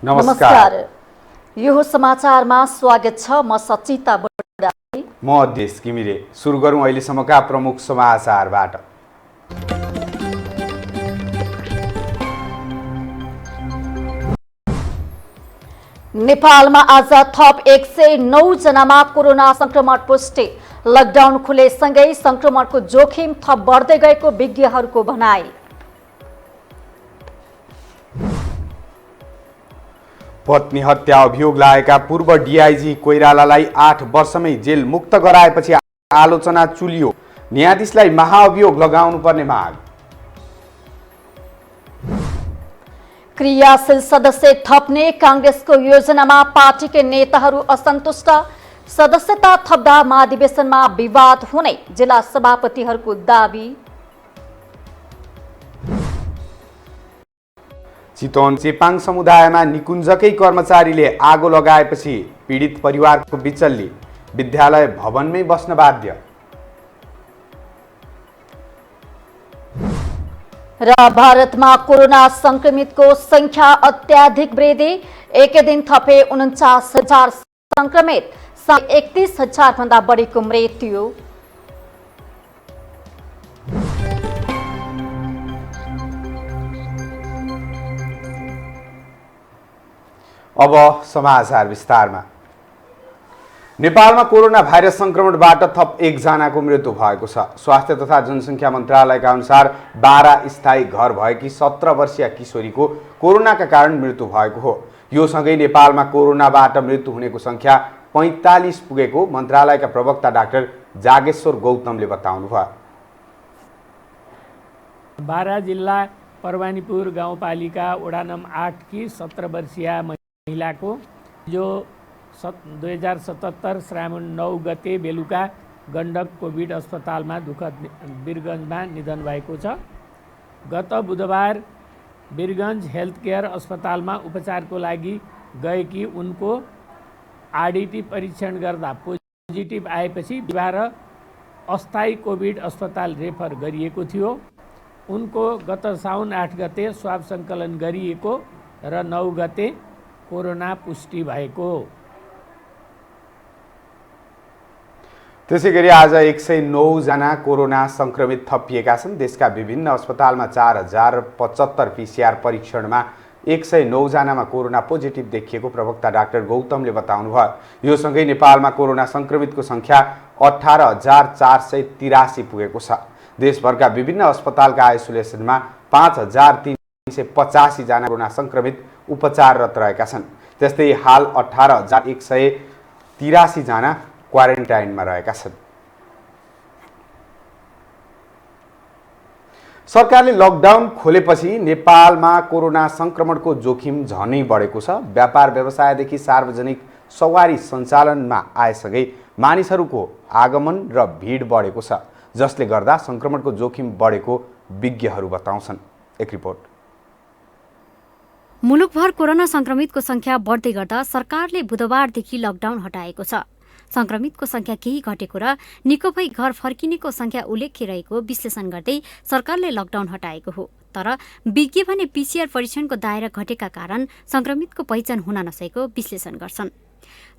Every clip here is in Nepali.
नमस्कार। यो समाचारमा स्वागत छ। म सचिता बडाई। म अध्यक्ष घिमिरे। सुरु गरौँ अहिलेसम्मका प्रमुख समाचारबाट। नेपालमा आज थप 109 जनामा कोरोना संक्रमण पुष्टि। लकडाउन खुलेसँगै संक्रमणको जोखिम थप बढ्दै गएको विज्ञहरूको भनाई। पत्नी हत्या अभियोग लागेका पूर्व डीआईजी कोइरालालाई 8 वर्षमै जेल मुक्त गराएपछि आलोचना चुलियो। न्यायाधीशलाई महाअभियोग लगाउनुपर्ने माग। क्रियाशील सदस्य थप्ने कांग्रेसको योजनामा पार्टीका नेताहरू असन्तुष्ट। सदस्यता थप्दा महाधिवेशनमा विवाद हुने जिल्ला सभापतिहरूको दाबी। चितवन चेपाङ समुदायमा निकुञ्जकै कर्मचारीले आगो लगाएपछि पीडित परिवारको बिचल्ली। विद्यालय भवनमै बस्न बाध्य। र भारतमा कोरोना संक्रमितको संख्या अत्याधिक वृद्धि। एक दिन थपे 49,000 संक्रमित, 31,000 भन्दा बढीको मृत्यु। अब समाचार विस्तारमा। नेपालमा कोरोना भाइरस संक्रमणबाट थप 1 जनाको मृत्यु भएको छ। स्वास्थ्य तथा जनसङ्ख्या मन्त्रालयका अनुसार 12 स्थायी घर भएकी 17 वर्षीय किशोरीको कोरोनाका कारण मृत्यु भएको हो। यो सँगै नेपालमा कोरोनाबाट मृत्यु हुनेको संख्या 45 पुगेको मन्त्रालयका प्रवक्ता डाक्टर जागेश्वर गौतमले बताउनुभयो। बारा जिल्ला परवानीपुर गाउँपालिका वडा नम्बर 8 की 17 वर्षीय महिलाको जो 2077 श्रावण 9 गते बेलुका गण्डक कोभिड अस्पतालमा दुःखद वीरगञ्जमा निधन भएको छ। गत बुधबार वीरगञ्ज हेल्थ केयर अस्पतालमा उपचारको लागि गएकी उनको आरडीटी परीक्षण गर्दा पोजिटिभ आएपछि बिहिबार अस्थायी कोभिड अस्पताल रेफर गरिएको थियो। उनको गत साउन 8 गते स्वाब सङ्कलन गरिएको र 9 गते कोरोना पुष्टि भएको। त्यसैगरी आज 109 जना कोरोना संक्रमित थपिएका छन्। देशका विभिन्न अस्पतालमा 4075 पीसीआर परीक्षणमा 109 जनामा कोरोना पोजिटिभ देखिएको प्रवक्ता डाक्टर गौतमले बताउनुभयो। यो सँगै नेपालमा कोरोना संक्रमितको संख्या 18,483 पुगेको छ। देशभरका विभिन्न अस्पतालका आइसोलेसनमा 5,385 जना कोरोना संक्रमित उपचाररत रहेका छन्। त्यस्तै हाल 18,183 जना क्वारेन्टाइनमा रहेका छन्। सरकारले लकडाउन खोलेपछि नेपालमा कोरोना संक्रमणको जोखिम झनै बढेको छ। व्यापार व्यवसायदेखि सार्वजनिक सवारी सञ्चालनमा आएसँगै मानिसहरूको आगमन र भिड बढेको छ, जसले गर्दा संक्रमणको जोखिम बढेको विज्ञहरू बताउँछन्। एक रिपोर्ट। मुलुकभर कोरोना संक्रमितको संख्या बढ्दै गर्दा सरकारले बुधबारदेखि लकडाउन हटाएको छ। संक्रमितको संख्या केही घटेको र निको भई घर फर्किनेको संख्या उल्लेख्य रहेको विश्लेषण गर्दै सरकारले लकडाउन हटाएको हो। तर विज्ञ भने पीसीआर परीक्षणको दायरा घटेका कारण संक्रमितको पहिचान हुन नसकेको विश्लेषण गर्छन्।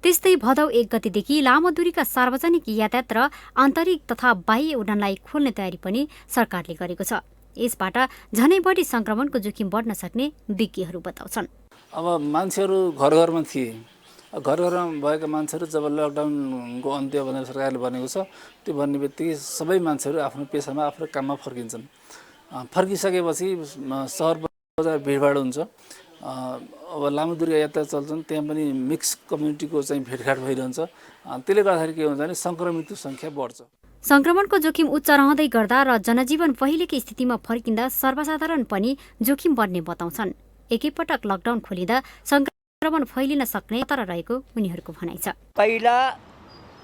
त्यस्तै भदौ 1 गतेदेखि लामो दूरीका सार्वजनिक यातायात र आन्तरिक तथा बाह्य उडानलाई खोल्ने तयारी पनि सरकारले गरेको छ। यसबाट झनै बढी संक्रमणको जोखिम बढ्न सक्ने विज्ञहरू बताउँछन्। अब मान्छेहरू घर घरमा थिए। घर घरमा भएका मान्छेहरू जब लकडाउनको अन्त्य भनेर सरकारले भनेको छ, त्यो भन्ने बित्तिकै सबै मान्छेहरू आफ्नो पेसामा आफ्नो काममा फर्किन्छन्। फर्किसकेपछि सहर बजार भिडभाड हुन्छ। अब लामो दूरी यात्रा चल्छन्, त्यहाँ पनि मिक्स कम्युनिटीको चाहिँ भेटघाट भइरहन्छ। त्यसले गर्दाखेरि के हुन्छ भने सङ्क्रमितको सङ्ख्या बढ्छ। संक्रमणको जोखिम उच्च रहँदै गर्दा र जनजीवन पहिलेकै स्थितिमा फर्किँदा सर्वसाधारण पनि जोखिम बढ्ने बताउँछन्। एकैपटक लकडाउन खोलिँदा संक्रमण फैलिन सक्ने खतरा रहेको उनीहरूको भनाइ छ। पहिला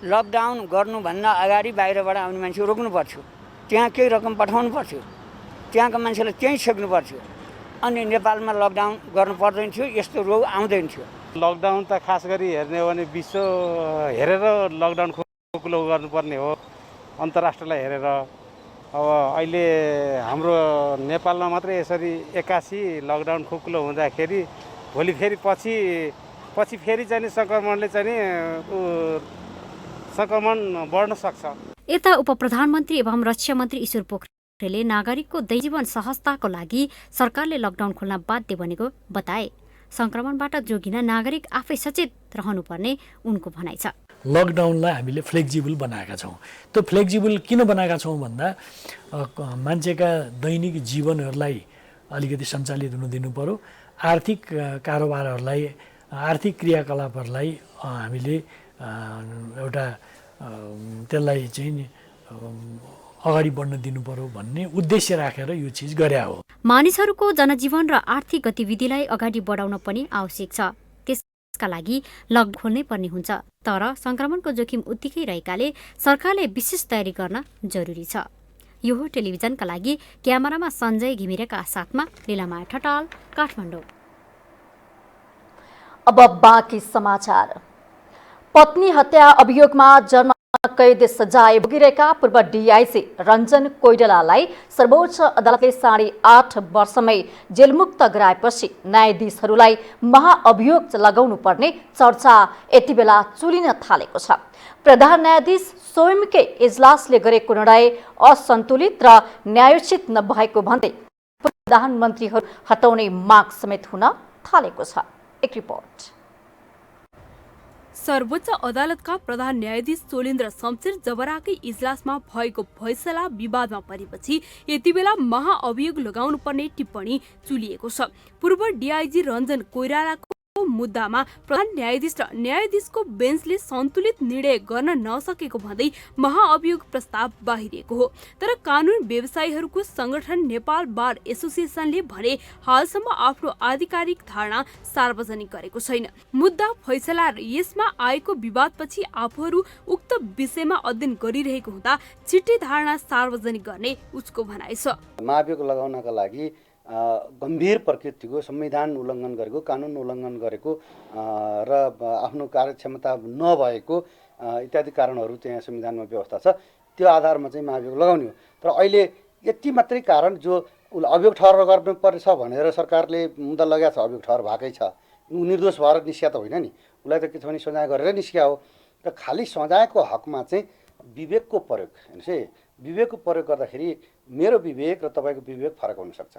लकडाउन गर्नुभन्दा अगाडि बाहिरबाट आउने मान्छे रोक्नु पर्थ्यो, त्यहाँ केही रकम पठाउनु पर्थ्यो, त्यहाँका मान्छेलाई त्यहीँ छेक्नु पर्थ्यो, अनि नेपालमा लकडाउन गर्नु पर्दैन थियो, यस्तो रोग आउँदैन थियो। लकडाउन त खास गरी हेर्ने हो भने विश्व हेरेर लकडाउन खुकुलो गर्नुपर्ने हो, अन्तर्राष्ट्रलाई हेरेर। अब अहिले हाम्रो नेपालमा मात्रै यसरी 81 लकडाउन खुकुलो हुँदाखेरि भोलि फेरि पछि फेरि चाहिँ सङ्क्रमणले चाहिँ सङ्क्रमण बढ्न सक्छ। यता उपप्रधानमन्त्री एवं रक्षा मन्त्री ईश्वर पोखरेलले नागरिकको दैजीवन सहजताको लागि सरकारले लकडाउन खोल्न बाध्य बनेको बताए। संक्रमणबाट जोगिन नागरिक आफै सचेत रहनुपर्ने उनको भनाइ छ। लकडाउनलाई हामीले फ्लेक्जिबल बनाएका छौँ। त्यो फ्लेक्जिबल किन बनाएका छौँ भन्दा मान्छेका दैनिक जीवनहरूलाई अलिकति सञ्चालित हुन दिनु पर्यो। आर्थिक कारोबारहरूलाई आर्थिक क्रियाकलापहरूलाई हामीले एउटा त्यसलाई चाहिँ अगाडि बढ्न दिनु पर्यो भन्ने उद्देश्य राखेर यो चिज गरे हो। मानिसहरूको जनजीवन र आर्थिक गतिविधिलाई अगाडि बढाउन पनि आवश्यक छ। त्यसका लागि लकडाउन खोल्नै पर्ने हुन्छ। तर संक्रमणको जोखिम उत्तिकै रहेकाले सरकारले विशेष तयारी गर्न जरुरी छ। यो हो टेलिभिजनका लागि क्यामेरामा सञ्जय घिमिरेका साथमा लीलामाया ठटाल, काठमाडौँ। अब बाँकी समाचार। पत्नी हत्या अभियोगमा जन्म कैद सजाय भोगिरहेका पूर्व डीआईजी रञ्जन कोइरालालाई सर्वोच्च अदालतले 8.5 वर्षमै जेलमुक्त गराएपछि न्यायाधीशहरूलाई महाअभियोग लगाउनु पर्ने चर्चा यति बेला चुलिन थालेको छ। प्रधान न्यायाधीश स्वयंकै इजलासले गरेको निर्णय असन्तुलित र न्यायोचित नभएको भन्दै प्रधानमन्त्रीहरू हटाउने माग समेत हुन थालेको छ। एक रिपोर्ट। सर्वोच्च अदालतका प्रधान न्यायाधीश सोलेन्द्र शमशेर जबराकै इजलासमा भएको फैसला विवादमा परेपछि यति बेला महाअभियोग लगाउनु पर्ने टिप्पणी चुलिएको छ। पूर्व डीआईजी रञ्जन कोइरालाको मुद्दामा प्रधान न्यायाधीश र न्यायाधीशको बेन्चले सन्तुलित निर्णय गर्न नसकेको भन्दै महाअभियोग प्रस्ताव बाहिरिएको हो। तर कानून व्यवसायीहरूको संगठन नेपाल बार एसोसिएसनले भने हालसम्म आफ्नो आधिकारिक धारणा सार्वजनिक गरेको छैन। मुद्दा फैसला र यसमा आएको विवादपछि आफूहरू उक्त विषयमा अध्ययन गरिरहेको हुँदा छिट्टै धारणा सार्वजनिक गर्ने उसको भनाइ छ। महाअभियोग लगाउनका लागि गम्भीर प्रकृतिको संविधान उल्लङ्घन गरेको, कानुन उल्लङ्घन गरेको र आफ्नो कार्यक्षमता नभएको इत्यादि कारणहरू चाहिँ संविधानमा व्यवस्था छ। त्यो आधारमा चाहिँ महाअभियोग लगाउने हो। तर अहिले यति मात्रै कारण जो अभियोग ठहर गर्नुपर्छ भनेर सरकारले मुद्दा लगाएको छ, अभियोग ठहर भएकै छ, निर्दोष भएर निस्किया त होइन नि, उसलाई त के छ भने सजाय गरेर निस्किया हो। र खालि सजायको हकमा चाहिँ विवेकको प्रयोग, हेर्नुहोस् है, विवेकको प्रयोग गर्दाखेरि मेरो विवेक र तपाईँको विवेक फरक हुनसक्छ।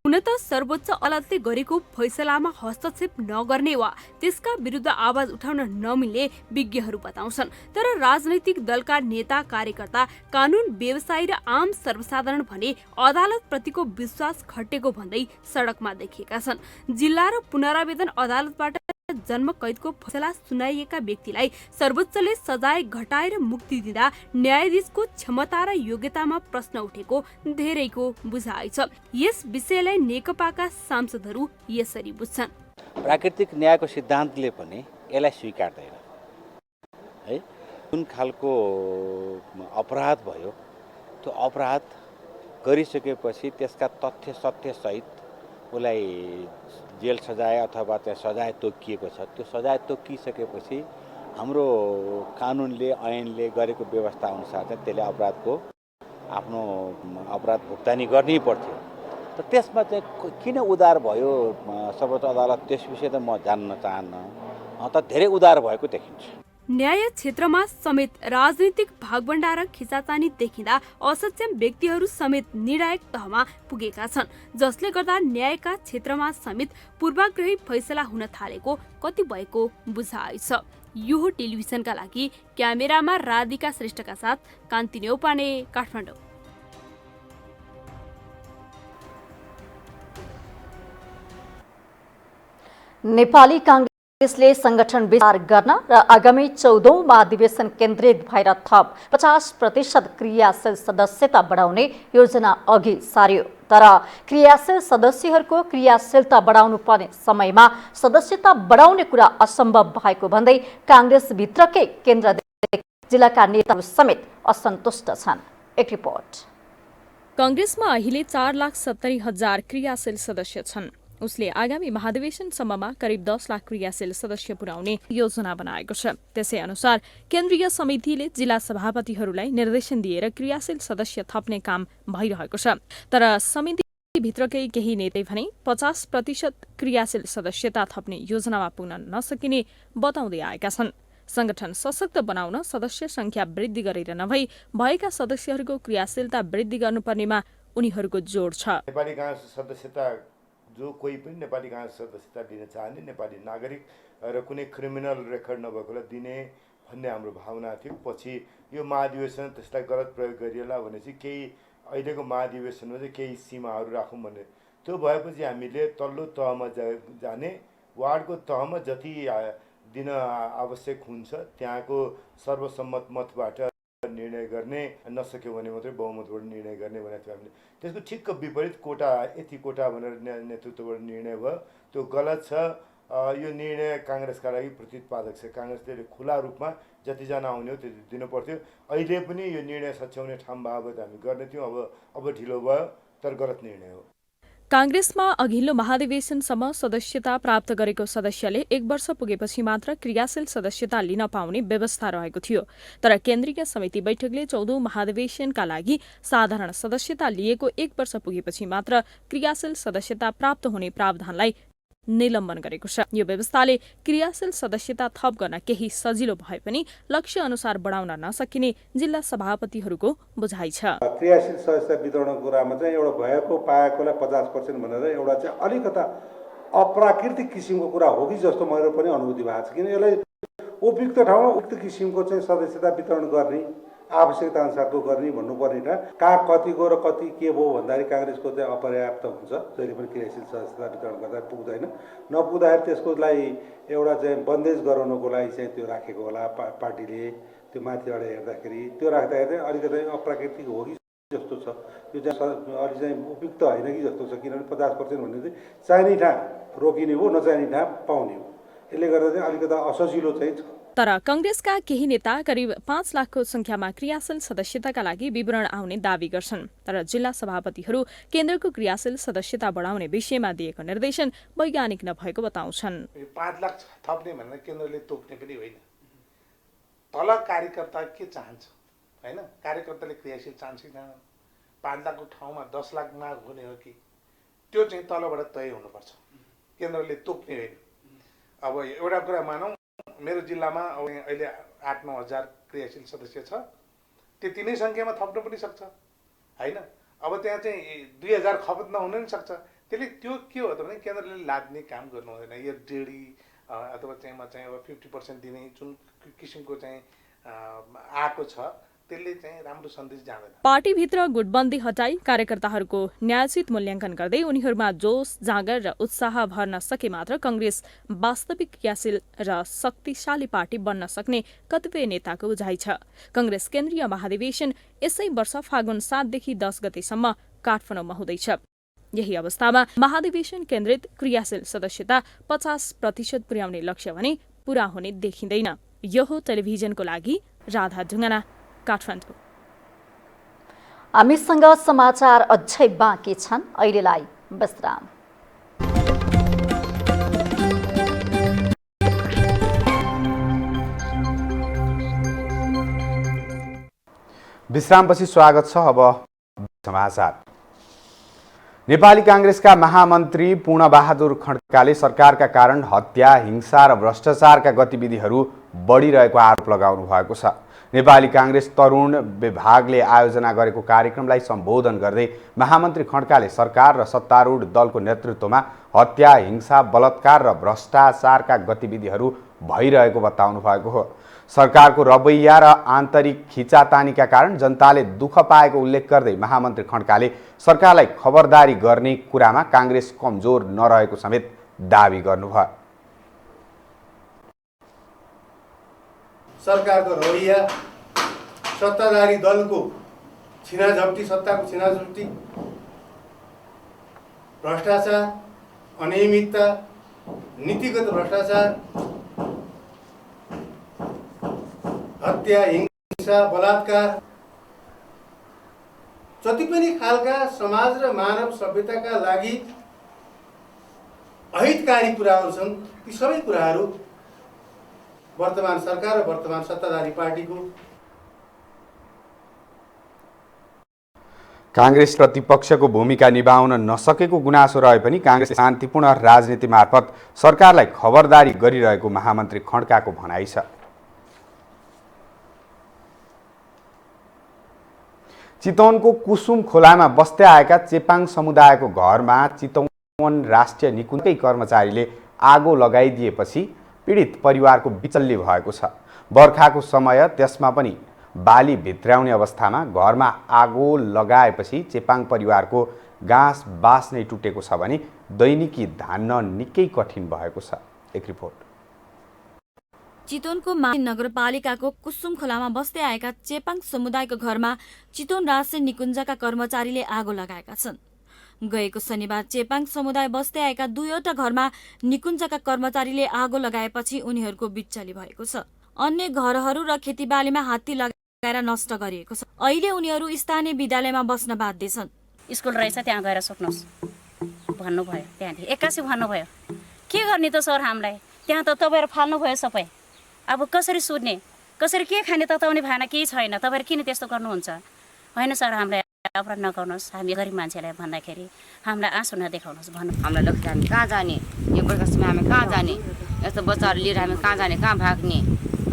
हुन त सर्वोच्च अदालतले गरेको फैसलामा हस्तक्षेप नगर्ने वा त्यसका विरुद्ध आवाज उठाउन नमिल्ने विज्ञहरू बताउँछन्। तर राजनैतिक दलका नेता, कार्यकर्ता, कानून व्यवसायी र आम सर्वसाधारण भने अदालतप्रतिको विश्वास घटेको भन्दै सडकमा देखिएका छन्। जिल्ला र पुनरावेदन अदालतबाट जन्म कैदको फैसला सुनाइएका व्यक्तिलाई सर्वोच्चले सजाय घटाएर मुक्ति दिँदा न्यायाधीशको क्षमता र योग्यतामा प्रश्न उठेको धेरैको बुझाइ छ। यस विषयलाई नेकपाका सांसदहरू यसरी बुझ्छन्। प्राकृतिक न्यायको सिद्धान्तले पनि यसलाई स्वीकार्दैन है। जुन खालको अपराध भयो त्यो अपराध गरिसकेपछि त्यसका तथ्य सत्य सहित उसलाई जेल सजाय अथवा त्यहाँ सजाय तोकिएको छ। त्यो सजाय तोकिसकेपछि हाम्रो कानुनले, ऐनले गरेको व्यवस्था अनुसार चाहिँ त्यसले अपराधको आफ्नो अपराध भुक्तानी गर्नै पर्थ्यो। त त्यसमा चाहिँ किन उदार भयो सर्वोच्च अदालत, त्यस विषय त म जान्न चाहन्न। त धेरै उदार भएको देखिन्छ। न्याय क्षेत्रमा समेत राजनीतिक भागभण्डा र खिचातानी देखिँदा असक्षम व्यक्तिहरू समेत निर्णायक तहमा पुगेका छन्, जसले गर्दा न्यायका क्षेत्रमा समेत पूर्वाग्रही फैसला हुन थालेको कति भएको बुझाइ छ। यो हो टेलिभिजनका लागि क्यामेरामा राधिका श्रेष्ठका साथ कान्ति नेउपाने, काठमाडौँ। नेपाली कांग्रेसले संगठन विस्तार गर्न र आगामी 14औं महाधिवेशन केन्द्रित भएर थप 50% क्रियाशील सदस्यता बढाउने योजना अघि सार्यो। तर क्रियाशील सदस्यहरूको क्रियाशीलता बढाउनु पर्ने समयमा सदस्यता बढाउने कुरा असम्भव भएको भन्दै कांग्रेस भित्रकै केन्द्र जिल्लाका नेताहरू समेत असन्तुष्ट छन्। एक रिपोर्ट। कांग्रेसमा अहिले 4,70,000 क्रियाशील सदस्य छन्। उसले आगामी महाधिवेशनसम्ममा करिब 10 लाख क्रियाशील सदस्य पुर्याउने योजना बनाएको छ। त्यसै अनुसार केन्द्रीय समितिले जिल्ला सभापतिहरूलाई निर्देशन दिएर क्रियाशील सदस्य थप्ने काम भइरहेको छ। तर समिति भित्रकै केही नेतै भने 50% क्रियाशील सदस्यता थप्ने योजनामा पुग्न नसकिने बताउँदै आएका छन्। संगठन सशक्त बनाउन सदस्य संख्या वृद्धि गरेर नभई भएका सदस्यहरूको क्रियाशीलता वृद्धि गर्नुपर्नेमा उनीहरूको जोड छ। नेपाली काङ्ग्रेस सदस्यता जो कोही पनि नेपाली काङ्ग्रेस सदस्यता लिन चाहने नेपाली नागरिक र कुनै क्रिमिनल रेकर्ड नभएकोलाई दिने भन्ने हाम्रो भावना थियो। पछि यो महाधिवेशन त्यसलाई गलत प्रयोग गरिएला भनेपछि केही अहिलेको महाधिवेशनमा चाहिँ केही सीमाहरू राखौँ भन्ने त्यो भएपछि हामीले तल्लो तहमा जाने वार्डको तहमा जति दिन आवश्यक हुन्छ त्यहाँको सर्वसम्मत मतबाट निर्णय गर्ने, नसक्यो भने मात्रै बहुमतबाट निर्णय गर्ने भनेको थियो हामीले। त्यसको ठिक्क विपरीत कोटा यति कोटा भनेर नेतृत्वबाट निर्णय भयो, त्यो गलत छ। यो निर्णय काङ्ग्रेसका लागि प्रतिपादक छ। काङ्ग्रेसले खुला रूपमा जतिजना आउने हो त्यति दिनु पर्थ्यो। अहिले पनि यो निर्णय सच्याउने ठाउँ बाबत हामी गर्ने थियौँ, अब ढिलो भयो, तर गलत निर्णय हो। काङ्ग्रेसमा अघिल्लो महाधिवेशनसम्म सदस्यता प्राप्त गरेको सदस्यले 1 वर्ष पुगेपछि मात्र क्रियाशील सदस्यता लिन पाउने व्यवस्था रहेको थियो। तर केन्द्रीय समिति बैठकले 14औं महाधिवेशनका लागि साधारण सदस्यता लिएको 1 वर्ष पुगेपछि मात्र क्रियाशील सदस्यता प्राप्त हुने प्रावधानलाई निलम्बन गरेको छ। यो व्यवस्थाले क्रियाशील सदस्यता थप गर्न केही सजिलो भए पनि लक्ष्य अनुसार बढाउन नसकिने जिल्ला सभापतिहरूको बुझाइ छ। क्रियाशील सदस्यता वितरणको कुरामा चाहिँ एउटा भएको पाएकोलाई 50% भनेर एउटा चाहिँ अलिकता अप्राकृतिक किसिमको कुरा हो कि जस्तो मेरो पनि अनुभूति भएको छ। किन यसलाई उपयुक्त ठाउँमा उक्त किसिमको चाहिँ सदस्यता वितरण गर्ने, आवश्यकता अनुसारको गर्ने भन्नुपर्ने कहाँ कतिको र कति के भयो भन्दाखेरि काङ्ग्रेसको चाहिँ अपर्याप्त हुन्छ। जहिले पनि क्रियाशील सदस्यता वितरण गर्दा पुग्दैन, नपुग्दाखेरि त्यसको लागि एउटा चाहिँ बन्देज गराउनको लागि चाहिँ त्यो राखेको होला पार्टीले। त्यो माथिबाट हेर्दाखेरि त्यो राख्दाखेरि अलिकति अप्राकृतिक हो कि जस्तो छ। यो चाहिँ अलि चाहिँ उपयुक्त होइन कि जस्तो छ। किनभने 50% भन्ने चाहिँ चाहिने ठाउँ रोकिने हो, नचाहिने ठाउँ पाउने हो। यसले गर्दा चाहिँ अलिकति असजिलो चाहिँ छ। तर कांग्रेसका केही नेता करिब 5 लाखको संख्यामा क्रियाशील सदस्यताका लागि विवरण आउने दावी गर्छन्। तर जिल्ला सभापतिहरू केन्द्रको क्रियाशील सदस्यता बढाउने विषयमा दिएको निर्देशन वैज्ञानिक नभएको बताउँछन्। 5 लाख थप्ने भनेर केन्द्रले तोक्ने पनि होइन। तल कार्यकर्ता के चाहन्छ हैन, कार्यकर्ताले क्रियाशील चाहन्छ कि चाहन्छ। 5 लाखको ठाउँमा 10 लाख माग हुने हो कि त्यो चाहिँ तलबाट तय हुनुपर्छ, केन्द्रले तोक्ने होइन। अब एउटा कुरा मानौँ, मेरो जिल्लामा अहिले 8-9 हजार क्रियाशील सदस्य छ, त्यति नै सङ्ख्यामा थप्न पनि सक्छ हैन। अब त्यहाँ चाहिँ 2000 खपत नहुन पनि सक्छ। त्यसले त्यो के हो त भने केन्द्रले लाद्ने काम गर्नु हुँदैन। यो डेढी अथवा चाहिँ म चाहिँ अब 50% दिने जुन किसिमको चाहिँ आएको छ त्यसले चाहिँ राम्रो सन्देश जाँदैन। पार्टीभित्र गुटबन्दी हटाई कार्यकर्ताहरूको न्यायोचित मूल्याङ्कन गर्दै उनीहरूमा जोश, जाँगर र उत्साह भर्न सके मात्र कांग्रेस वास्तविक क्रियाशील र शक्तिशाली पार्टी बन्न सक्ने कतिपय नेताको बुझाइ छ। कांग्रेस केन्द्रीय महाधिवेशन यसै वर्ष फागुन 7 देखि 10 गतेसम्म काठमाडौँमा हुँदैछ। यही अवस्थामा महाधिवेशन केन्द्रित क्रियाशील सदस्यता 50% पुर्याउने लक्ष्य भने पूरा हुने देखिँदैन। यो हो टेलिभिजनको लागि राधा ढुङ्गाना, काठमाडौँ। हामीसँग समाचार अझै बाँकी छन्, अहिलेलाई विश्राम। विश्रामपछि स्वागत छ। अब समाचार। नेपाली कांग्रेसका महामन्त्री पूर्णबहादुर खड्काले सरकारका कारण हत्या, हिंसा र भ्रष्टाचारका गतिविधिहरू बढिरहेको आरोप लगाउनु भएको छ। नेपाली कांग्रेस तरुण विभागले आयोजना गरेको कार्यक्रमलाई सम्बोधन गर्दै महामन्त्री खड्काले सरकार र सत्तारूढ दलको नेतृत्वमा हत्या, हिंसा, बलात्कार र भ्रष्टाचारका गतिविधिहरू भइरहेको बताउनु भएको हो। सरकारको रवैया र आन्तरिक खिचातानीका कारण जनताले दुःख पाएको उल्लेख गर्दै महामन्त्री खड्काले सरकारलाई खबरदारी गर्ने कुरामा कांग्रेस कमजोर नरहेको समेत दावी गर्नुभयो। सरकारको रवैया, सत्ताधारी दलको छिनाझप्टी, सत्ताको छिनाझप्टी, भ्रष्टाचार, अनियमितता, नीतिगत भ्रष्टाचार, हत्या, हिंसा, बलात्कार, जति पनि खालका समाज र मानव सभ्यताका लागि अहितकारी कुराहरू छन्, ती सबै कुराहरू वर्तमान सरकार र वर्तमान सत्ताधारी पार्टीको। काङ्ग्रेस प्रतिपक्षको भूमिका निभाउन नसकेको गुनासो रहे पनि काङ्ग्रेसले शान्तिपूर्ण राजनीति मार्फत सरकारलाई खबरदारी गरिरहेको महामन्त्री खड्काको भनाइ छ। चितवनको कुसुम खोलामा बस्दै आएका चेपाङ समुदायको घरमा चितवन राष्ट्रिय निकुञ्जकै कर्मचारीले आगो लगाइदिएपछि पीडित परिवारको बिचल्ली भएको छ। बर्खाको समय, त्यसमा पनि बाली भित्र्याउने अवस्थामा घरमा आगो लगाएपछि चेपाङ परिवारको घाँस बास नै टुटेको छ भने दैनिकी धान्न निकै कठिन भएको छ। एक रिपोर्ट। चितवनको माथि नगरपालिकाको कुसुम खोलामा बस्दै आएका चेपाङ समुदायको घरमा चितवन राष्ट्रिय निकुञ्जका कर्मचारीले आगो लगाएका छन्। गएको शनिबार चेपाङ समुदाय बस्दै आएका 2वटा घरमा निकुञ्जका कर्मचारीले आगो लगाएपछि उनीहरूको बिचली भएको छ। अन्य घरहरू र खेतीबालीमा हात्ती लगाएर नष्ट गरिएको छ। अहिले उनीहरू स्थानीय विद्यालयमा बस्न बाध्य छन्। स्कुल रहेछ त्यहाँ गएर सक्नुहोस् भन्नुभयो। त्यहाँदेखि 81 भन्नुभयो। के गर्ने त सर, हामीलाई त्यहाँ त तपाईँहरू फाल्नुभयो सबै। अब कसरी सुत्ने, कसरी के खाने तताउने भएन, केही छैन। तपाईँहरू किन त्यस्तो गर्नुहुन्छ? होइन सर, हामीलाई अपराध नगर्नुहोस्, हामी गरिब मान्छेलाई भन्दाखेरि हामीलाई आँसु नदेखाउनुहोस् भन्नु। हामीलाई लक्ष्य हामी कहाँ जाने, यो बर्खासम्म हामी कहाँ जाने, यस्तो बच्चाहरू लिएर हामी कहाँ जाने, कहाँ भाग्ने।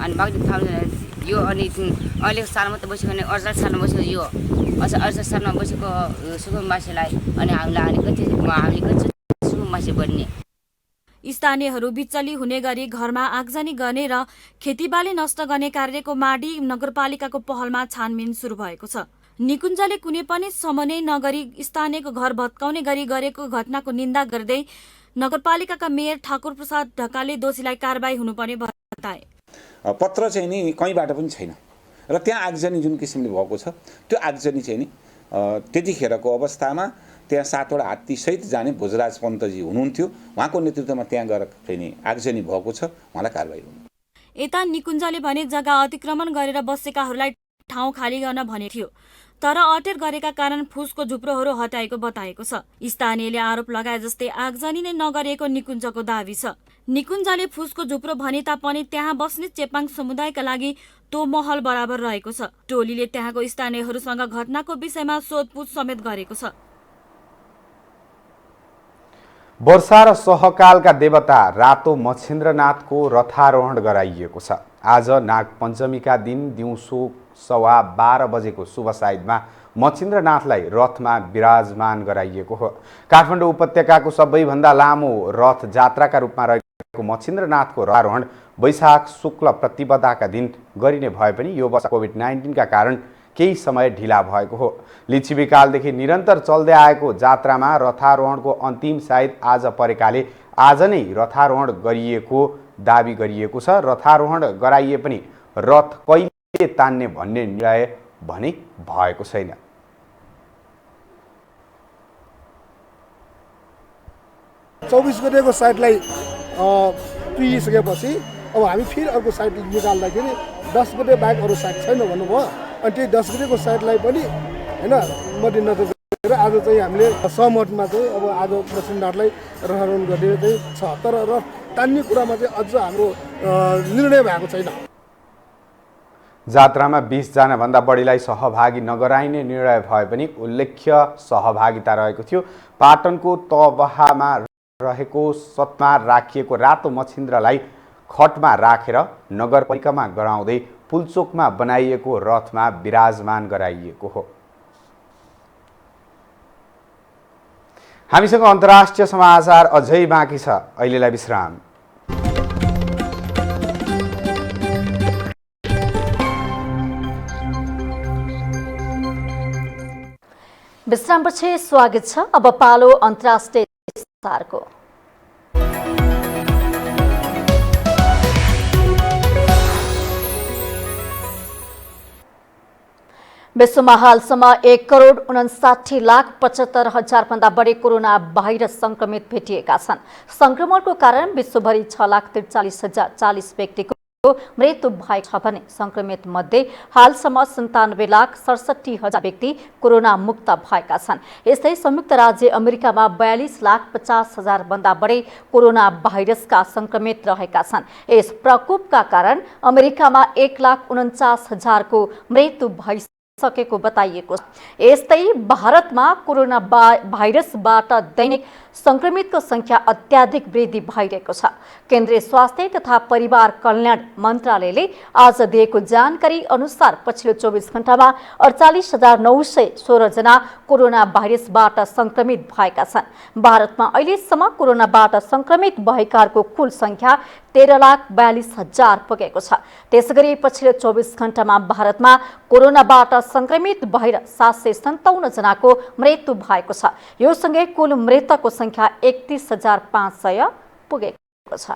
अनि भाग्ने ठाउँ यो अनि अहिलेको सालमा त बसेको भने 68 सालमा बसेको यो 68 सालमा बसेको सुकुम्बासीलाई अनि हामीले कति सुकुम्बासी बन्ने। स्थानीयहरू बिचली हुने गरी घरमा आगजनी गर्ने र खेतीबाली नष्ट गर्ने कार्यको माडी नगरपालिकाको पहलमा छानबिन सुरु भएको छ। निकुञ्जले कुनै पनि समन्वय नगरी स्थानीयको घर भत्काउने गरी गरेको घटनाको निन्दा गर्दै नगरपालिकाका मेयर ठाकुर प्रसाद ढकालले दोषीलाई कारबाही हुनुपर्ने बताए। पत्र चाहिँ नि कहीँबाट पनि छैन र त्यहाँ आगजनी जुन किसिमले भएको छ त्यो आगजनी चाहिँ नि त्यतिखेरको अवस्थामा त्यहाँ 7वटा हात्तीसहित जाने भोजराज पन्तजी हुनुहुन्थ्यो। उहाँको नेतृत्वमा त्यहाँ गएर चाहिँ नि आगजनी भएको छ, उहाँलाई कारबाही हुनु। यता निकुञ्जले भने जग्गा अतिक्रमण गरेर बसेकाहरूलाई ठाउँ खाली गर्न भने थियो, तर अटेर गरेका कारण फुसको झुप्रोहरू हटाएको बताएको छ। स्थानीयले आरोप लगाए जस्तै आगजनी नै नगरेको निकुञ्जको दावी छ। निकुञ्जले फुसको झुप्रो भने तापनि त्यहाँ बस्ने चेपाङ समुदायका लागि तो महल बराबर रहेको छ। टोलीले त्यहाँको स्थानीयहरूसँग घटनाको विषयमा सोधपुछ समेत गरेको छ। वर्षा र सहकालका देवता रातो मच्छिन्द्रनाथको रथारोहण गराइएको छ। आज नाग पञ्चमीका दिन दिउँसो 12:15 बजेको शुभ साइदमा मच्छिन्द्रनाथलाई रथमा विराजमान गराइएको हो। काठमाडौँ उपत्यकाको सबैभन्दा लामो रथ जात्राका रूपमा रहेको मच्छिन्द्रनाथको रथारोहण वैशाख शुक्ल प्रतिपदाका दिन गरिने भए पनि यो वर्ष कोभिड-19 का कारण केही समय ढिला भएको हो। लिच्छविकालदेखि निरन्तर चल्दै आएको जात्रामा रथारोहणको अन्तिम साइद आज परेकाले आज नै रथारोहण गरिएको दावी गरिएको छ। रथारोहण गराइए पनि रथ कहिले तान्ने भन्ने निर्णय भने भएको छैन। चौबिस गतेको साइडलाई पिइसकेपछि अब हामी फेरि अर्को साइड निकाल्दाखेरि 10 गते बाहेक अरू साइड छैन भन्नुभयो। अनि त्यही 10 गतेको साइडलाई पनि होइन मध्यनजर गरेर आज चाहिँ हामीले सहमतमा चाहिँ अब आज मच्छिन्द्रनाथलाई रथारोहण गर्ने चाहिँ छ। तर रथ तान्ने कुरामा चाहिँ अझ हाम्रो निर्णय भएको छैन। जात्रामा 20 जना भन्दा बढीलाई सहभागी नगराइने निर्णय भए पनि उल्लेख्य सहभागिता रहेको थियो। पाटनको तबहामा रहेको सतमा राखिएको रातो मच्छिन्द्रलाई खटमा राखेर नगर परिक्रमा गराउँदै पुलचोकमा बनाइएको रथमा विराजमान गराइएको हो। हामीसँग अन्तर्राष्ट्रिय समाचार अझै बाँकी छ, अहिलेलाई विश्राम। विश्रामपछि स्वागत छ। अब पालो अन्तर्राष्ट्रिय समाचारको। विश्वमा हालसम्म 1,59,75,000 भन्दा बढी कोरोना भाइरस संक्रमित भेटिएका छन्। संक्रमणको कारण विश्वभरि 6,43,040 व्यक्तिको मृत्यु भएको छ भने संक्रमित मध्ये हालसम्म 97,67,000 व्यक्ति कोरोना मुक्त भएका छन्। यस्तै संयुक्त राज्य अमेरिकामा 42,50,000 भन्दा बढी कोरोना भाइरसका संक्रमित रहेका छन्। यस प्रकोपका कारण अमेरिकामा 1,49,000 को मृत्यु भइसकेको सकेको बताइएको छ। यस्तै भारतमा कोरोना भाइरसबाट दैनिक संक्रमितको संख्या अत्याधिक वृद्धि भइरहेको छ। केन्द्रीय स्वास्थ्य तथा परिवार कल्याण मन्त्रालयले आज दिएको जानकारी अनुसार पछिल्लो 24 घण्टामा 48,916 जना कोरोना भाइरसबाट संक्रमित भएका छन्। भारतमा अहिलेसम्म कोरोनाबाट संक्रमित भएकाहरूको कुल संख्या 13,42,000 पुगेको छ। त्यसैगरी पछिल्लो 24 घण्टामा भारतमा कोरोनाबाट संक्रमित भएर 757 जनाको मृत्यु भएको छ। यो सँगै कुल मृतकको संख्या 31,500 पुगेको छ।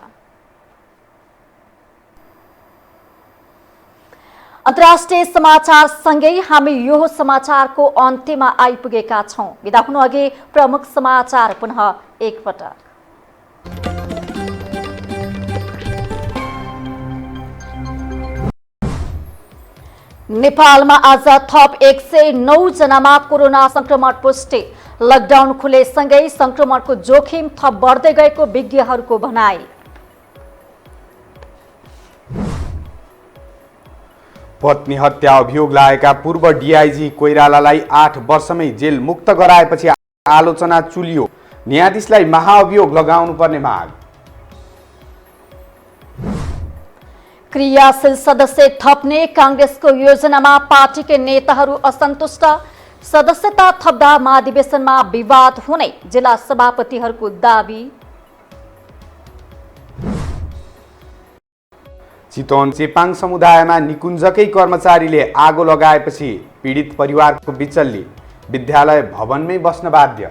अन्तर्राष्ट्रिय समाचार सँगै हामी यो समाचारको अन्त्यमा आइपुगेका छौं। बिदा हुनु अघि प्रमुख समाचार पुनः एकपटक। नेपालमा आज थप 109 जनामा कोरोना संक्रमण पुष्टि। लकडाउन खुलेसँगै संक्रमणको जोखिम थप बढ्दै गएको विज्ञहरूको भनाई। पत्नी हत्या अभियोग लागेका पूर्व डीआईजी कोइरालालाई 8 वर्षमै जेल मुक्त गराएपछि आलोचना चुलियो। न्यायाधीशलाई महाअभियोग लगाउनुपर्ने माग। क्रियाशील सदस्य थप्ने कांग्रेसको योजनामा पार्टीका नेताहरू असन्तुष्ट। सदस्यता थप्दा महाधिवेशनमा विवाद हुने जिल्ला सभापतिहरूको दाबी। चितवन चेपाङ समुदायमा निकुञ्जकै कर्मचारीले आगो लगाएपछि पीडित परिवारको बिचल्ली। विद्यालय भवनमै बस्न बाध्य।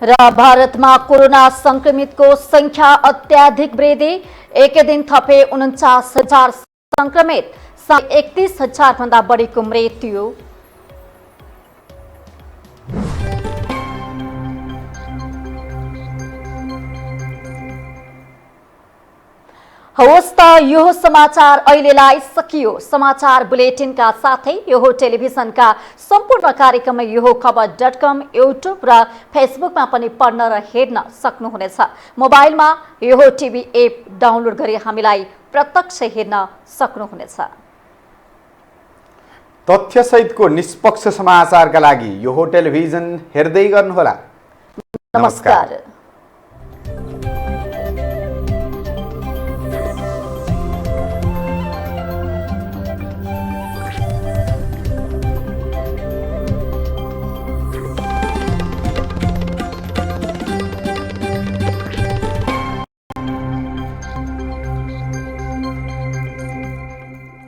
र भारतमा कोरोना संक्रमितको संख्या अत्याधिक वृद्धि। एक दिन थपे 49,000 संक्रमित, 31,000 भन्दा बढीको मृत्यु। हवस् त यो समाचार अहिलेलाई सकियो। समाचार बुलेटिनका साथै यो टेलिभिजनका सम्पूर्ण कार्यक्रम यो खबर.com, युट्युब र फेसबुकमा पनि पढ्न र हेर्न सक्नुहुनेछ। मोबाइलमा यो टिभी एप डाउनलोड गरी हामीलाई प्रत्यक्ष हेर्न सक्नुहुनेछ। तथ्यसहितको निष्पक्ष समाचारका लागि यो टेलिभिजन हेर्दै गर्नुहोला। नमस्कार।